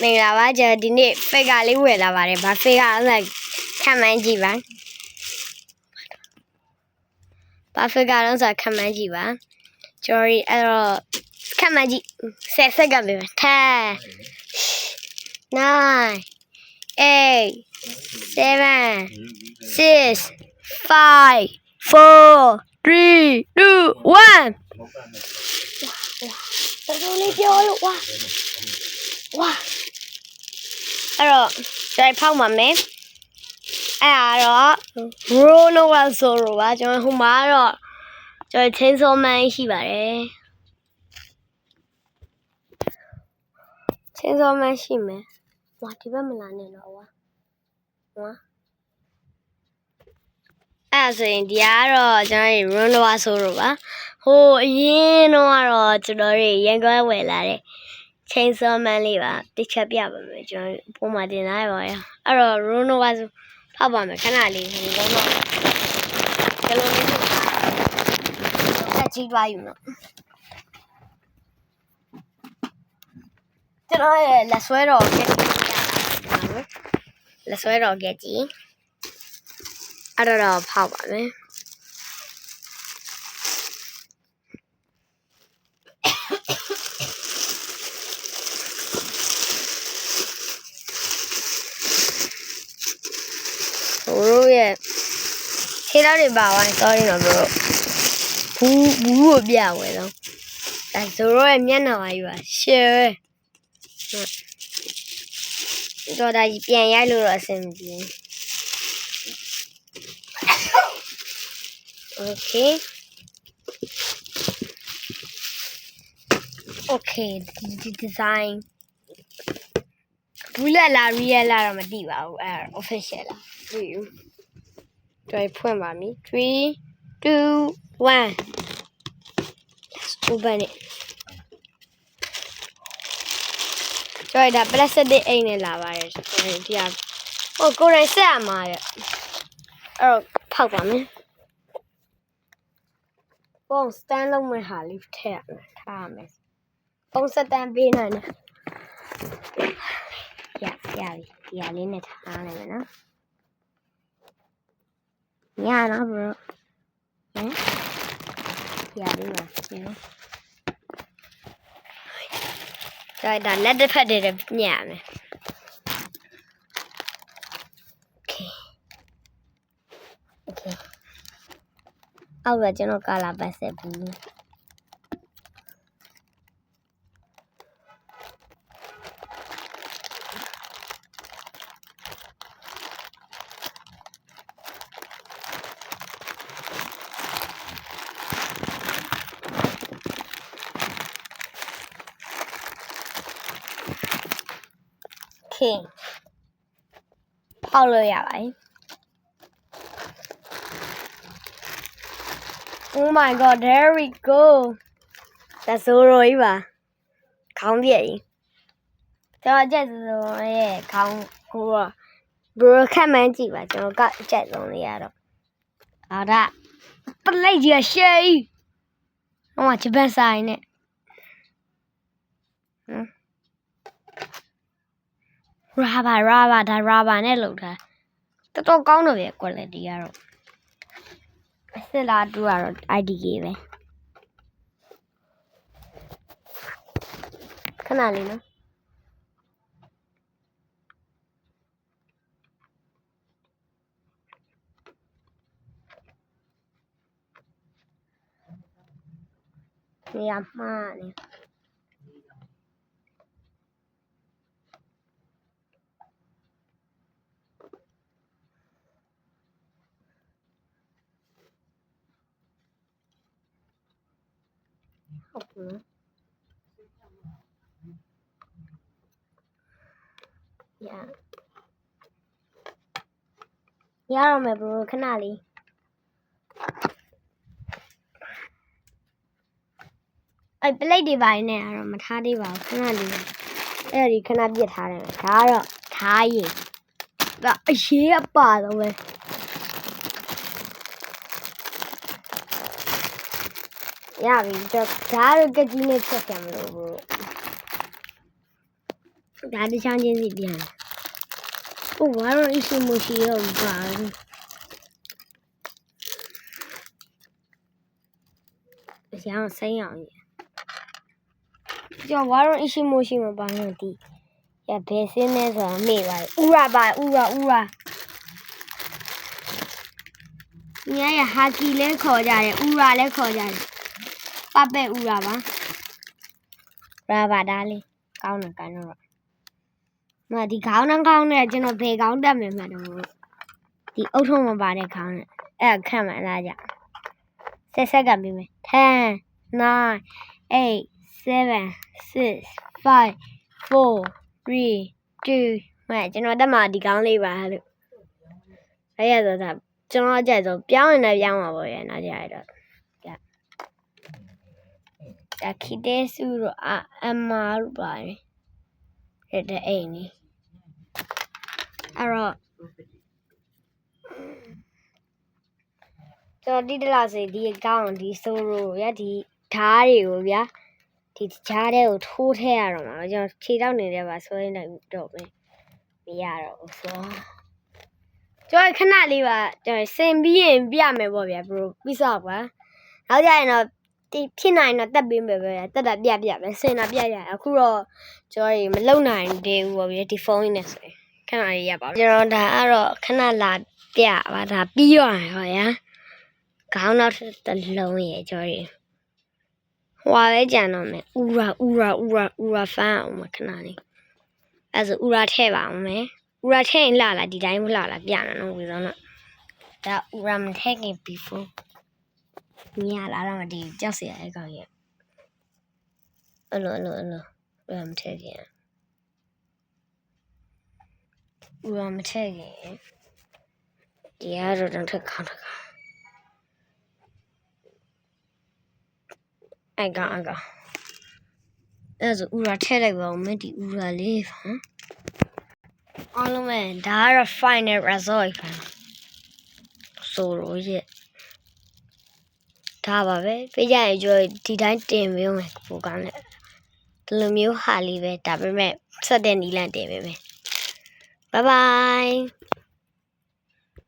မင်္ဂလာပါကျွန်တော်ဒီနေ့ဖိတ်ကလေးဝယ်လာပါတယ်ဗာဖိတ်ကအဲ့ခံမှန်းကြည့်ပါဘာဖိတ်ကတော့ဆိုခံမှန်းကြည့်ပါကျွန်တော်အဲ့တော့ခံမှန်းကြည့်10စက္ကန့်ပဲ10 9 8 7 6 5 4 3 2 1တော်လေးပြောလို့ဝါအဲ့တော့ကျွန်တော်ဖောက်ပါမယ်အဲ့တော့ Bruno Wazzoro ပါကျွန်တော်ဟိုမှာတော့ကျွန်တော်ချင်းစောမှန်းရှိပါတယ်ချင်းစောမှန်းရှိမယ်ဝါဒီဘက်မလာနဲ့တော့ဝါအဲ့ဆိုရင်ဒီကတော့ကျွန်တော် Bruno Wazzoro ပါဟိုအရင်တော့ကတော့ကျွန်တော်တွေရန်ကုန်ဝယ်လာတဲ့ချင်းစောမှန်းလေးပါတစ်ချက်ပြပါမယ်ကျွန်တော်ပုံမှန်တင်လာပါရအဲ့တော့ Bruno Wazzoro ဖောက်ပါမယ်ခဏလေးဒီလုံးတော့ဒီလိုလေးတက်ကြည့်သွားယူနော်ကျွန်တော်ရဲ့လက်ဆွဲတော်ကက်ကြီးလက်ဆွဲတော်ကက်ကြီးအဲ့တော့ဖောက်ပါမယ်တို့ရဲ့ခြေထောက်တွေပါသွားရင် sorry နော်ဘရိုဘူးကိုပြဝဲတော့ဒါဆိုတော့ရဲ့မျက်နှာပါယူပါရှယ်တော့ဒါကြီးပြန်ရိုက်လို့တော့အဆင်မပြေ okay the design ဘူးလာ real လာတော့မသိပါဘူးအဲ့ official လားတွေ့ယူတွေ့ဖွင့်ပါမည်3 2 1 let's open it ကျွတ်ဒါ plastic အိမ်နဲ့လာပါတယ်ဒီဟာဟိုကိုယ်တိုင်ဆက်ရမှာရဲ့အဲ့တော့ဖောက်ပါမယ်ပုံစတန်လုံးမဲ့ဟာလေးထည့်ရမယ်ထားရမယ်ပုံစတန်ပေးနိုင်တယ်ရပြီဒီဟာလေးနဲ့ထားနိုင်မယ်နော်ညနော်ဘရိုဒီဟာလေးပါဒါလက်တစ်ဖက်တည်းညံ့မယ်โอเคအောက်ကကျွန်တော်ကာလာပတ်ဆက်ပြီးဖောက်လို့ရပါတယ် Oh my god there we go ဒါဆိုရိုးကြီးပါခေါင်းပြည့်ကြီးကျွန်တော်ကြက်စုံရဲ့ခေါင်းဟိုဘရိုခက်မှန်းကြည့်ပါကျွန်တော်ကကြက်စုံလေးရတော့အာဒါပလိုက်ကြီးရှေးဟိုမှာဂျပန်ဆိုင်နဲ့ရာဘာနဲ့လုပ်တာတော်တော်ကောင်းတော့ရဲ့ quality ကတော့အစ်လာတူကတော့ IDK ပဲခဏလေးနော်နေရာမှားနေဟုတ်ကဲ့ရတော့မယ်ဘရိုခဏလေးအဲ့ပလိတ်တွေပိုင်းနဲ့ကတော့မထားသေးပါဘူးခဏလေးအဲ့ဒီခဏပြစ်ထားတယ်ဒါကတော့ထားရင်ဒါအရေးအပါတော့ပဲရပြီဒါကတော့ကကြီးနဲ့ဖြတ်ပြန်မလို့ ဒါတချောင်းချင်းစီပြန်ဟိုဘာလို့အရှိမရှိရောပါအချောင်းစိမ်းအောင်ကျော်ဘာလို့အရှိမရှိမပါလို့ဒီရဘယ်စင်းလဲဆိုတာမေ့ပါဥရပါဥရညရဟာကီလဲခေါ်ကြတယ်ဥရလဲခေါ်ကြတယ်ပပဲ့ဥရပါရာဘာဒါလေးကောင်းတယ်ကန်တော့မဒီခေါင်းနှောင်းကောင်းနဲ့ကျွန်တော်ဖေကောင်းတက်မယ်မှတ်တော့ဒီအုတ်ထုံးမပါတဲ့ခေါင်းနဲ့အဲ့ခန့်မှလာကြဆက်ကပြီးမယ်10 9 8 7 6 5 4 3 2မဲ့ကျွန်တော်တက်မှာဒီကောင်းလေးပါလို့အဲ့ရတော့ဒါကျွန်တော်ကြိုက်ဆိုပြောင်းရင်လည်းပြောင်းပါပေါ့ရနောက်ကြရတော့ဒါခိတဲစုတော့အမတို့ပါတယ်တဲ့အိမ်ကြီးအဲ့တော့ကျွန်တော်တိတလားစေဒီအကောင့်ဒီဆိုရိုရဒီဓားတွေကိုဗျာဒီဓားတွေကိုထိုးထည့်ရတော့မှာကျွန်တော်ခြေထောက်နေတယ်ပါဆွဲနေတော့မယ်မရတော့ဘူးဆိုကျွန်တော်ခဏလေးပါကျွန်တော်စင်ပြီးရင်ပြမယ်ပေါ့ဗျာဘရိုပြီးစောက်ပါနောက်ကြရင်တော့ဒီဖြစ်နိုင်တော့တက်ပေးမယ်ပဲတက်တာပြပဲစင်တာပြအခုတော့ကျွန်တော်မလုံနိုင်သေးဘူးပေါ့ဗျာဒီဖုန်းနဲ့ဆိုရင်ခဏလေးရပါကျွန်တော်ဒါအဲ့တော့ခဏလာပြပါဒါပြီးရောဟောရခေါင်းနောက်တစ်လုံးရဲ့ကျွန်တော်ဟွာပဲကြံတော့မယ်ဥရာဖန်အောင်မခဏလေးအဲ့ဆိုဥရာထည့်ပါအောင်မယ်ဥရာထည့်ရင်လှလာဒီတိုင်းမလှလာပြနေတော့ဝေဆုံးတော့ဒါဥရာမထည့်ခင် before မြာလာတော့ဒီကြောက်စရာအကောင်ကြီးအဲ့လိုဥရာမထည့်ခင်ဥရာမထည့်ခင်ဒီကတော့တော့ထက်ခေါင်းတစ်ခါအဲ့ကောင်အဲ့ဆိုဥရာထည့်လိုက်ပါဦးမယ်ဒီဥရာလေးဟမ်အားလုံးပဲဒါကတော့ final result ပဲဆိုလို့ရဒါပါပဲပြကြရင်ကျွန်တော်ဒီတိုင်းတင်ပေးမယ်ပိုကောင်းတယ်ဒီလိုမျိုးဟာလေးပဲဒါပေမဲ့ဆက်တဲ့နီလန်တင်ပေးမယ် bye bye